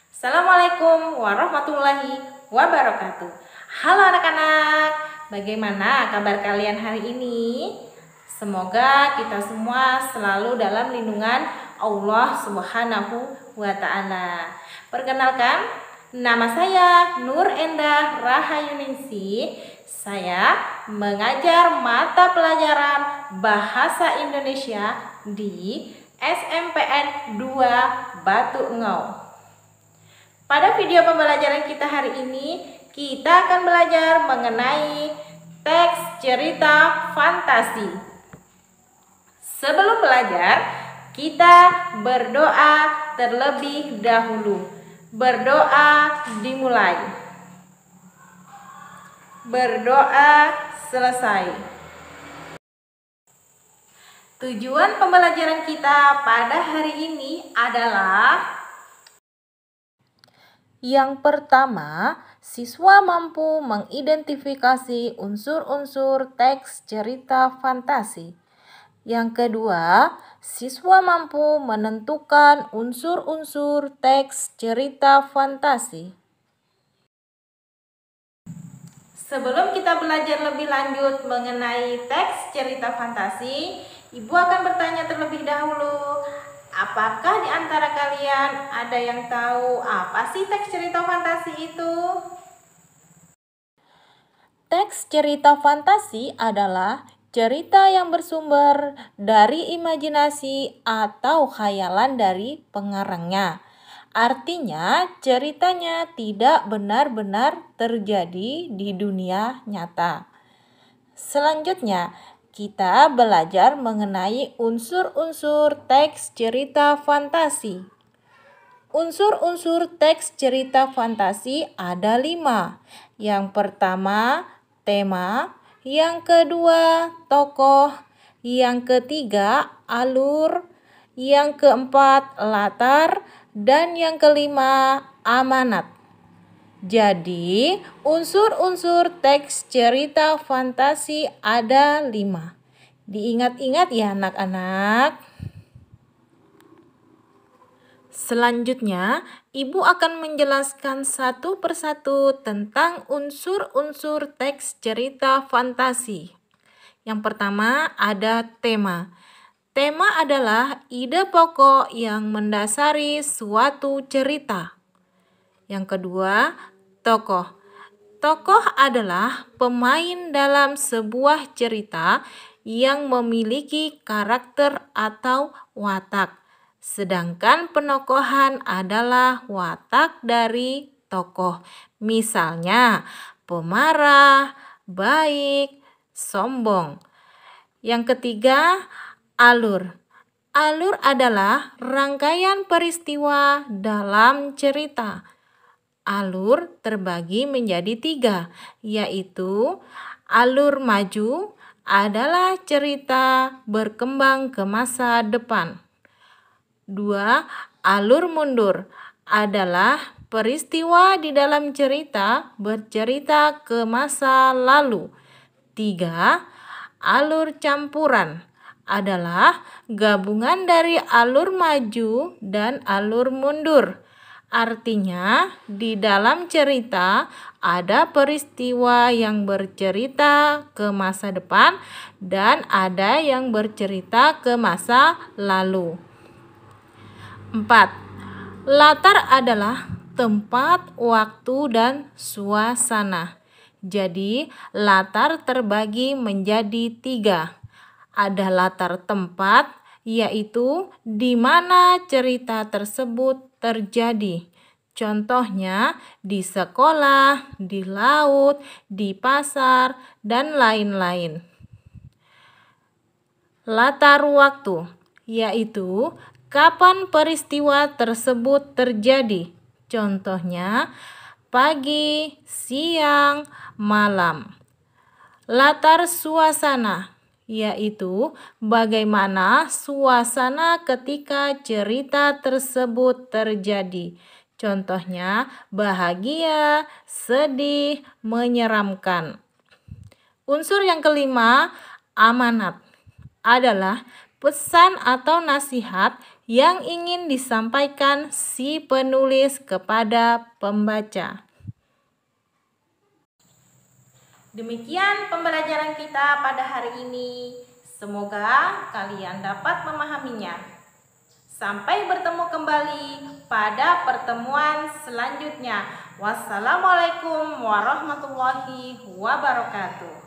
Assalamualaikum warahmatullahi wabarakatuh. Halo anak-anak, bagaimana kabar kalian hari ini? Semoga kita semua selalu dalam lindungan Allah Subhanahu wa Ta'ala. Perkenalkan, nama saya Nur Endah Rahayuningsi. Saya mengajar mata pelajaran Bahasa Indonesia di SMPN 2 Batu Engau. Pada video pembelajaran kita hari ini, kita akan belajar mengenai teks cerita fantasi. Sebelum belajar, kita berdoa terlebih dahulu. Berdoa dimulai. Berdoa selesai. Tujuan pembelajaran kita pada hari ini adalah yang pertama, siswa mampu mengidentifikasi unsur-unsur teks cerita fantasi. Yang kedua, siswa mampu menentukan unsur-unsur teks cerita fantasi. Sebelum kita belajar lebih lanjut mengenai teks cerita fantasi, Ibu akan bertanya terlebih dahulu, apakah di antara kalian ada yang tahu apa sih teks cerita fantasi itu? Teks cerita fantasi adalah cerita yang bersumber dari imajinasi atau khayalan dari pengarangnya. Artinya, ceritanya tidak benar-benar terjadi di dunia nyata. Selanjutnya, kita belajar mengenai unsur-unsur teks cerita fantasi. Unsur-unsur teks cerita fantasi ada 5. Yang pertama, tema. Yang kedua, tokoh. Yang ketiga, alur. Yang keempat, latar. Dan yang kelima, amanat. Jadi, unsur-unsur teks cerita fantasi ada 5. Diingat-ingat ya anak-anak. Selanjutnya, Ibu akan menjelaskan satu persatu tentang unsur-unsur teks cerita fantasi. Yang pertama ada tema. Tema adalah ide pokok yang mendasari suatu cerita. Yang kedua, tokoh. Tokoh adalah pemain dalam sebuah cerita yang memiliki karakter atau watak. Sedangkan penokohan adalah watak dari tokoh. Misalnya, pemarah, baik, sombong. Yang ketiga, alur. Alur adalah rangkaian peristiwa dalam cerita. Alur terbagi menjadi 3, yaitu alur maju adalah cerita berkembang ke masa depan. 2. Alur mundur adalah peristiwa di dalam cerita bercerita ke masa lalu. 3. Alur campuran adalah gabungan dari alur maju dan alur mundur. Artinya, di dalam cerita ada peristiwa yang bercerita ke masa depan dan ada yang bercerita ke masa lalu. 4. Latar adalah tempat, waktu, dan suasana. Jadi, latar terbagi menjadi 3. Ada latar tempat, yaitu di mana cerita tersebut terjadi. Contohnya di sekolah, di laut, di pasar, dan lain-lain. Latar waktu, yaitu kapan peristiwa tersebut terjadi. Contohnya pagi, siang, malam. Latar suasana, yaitu bagaimana suasana ketika cerita tersebut terjadi. Contohnya bahagia, sedih, menyeramkan. Unsur yang kelima, amanat, adalah pesan atau nasihat yang ingin disampaikan si penulis kepada pembaca. Demikian pembelajaran kita pada hari ini. Semoga kalian dapat memahaminya. Sampai bertemu kembali pada pertemuan selanjutnya. Wassalamualaikum warahmatullahi wabarakatuh.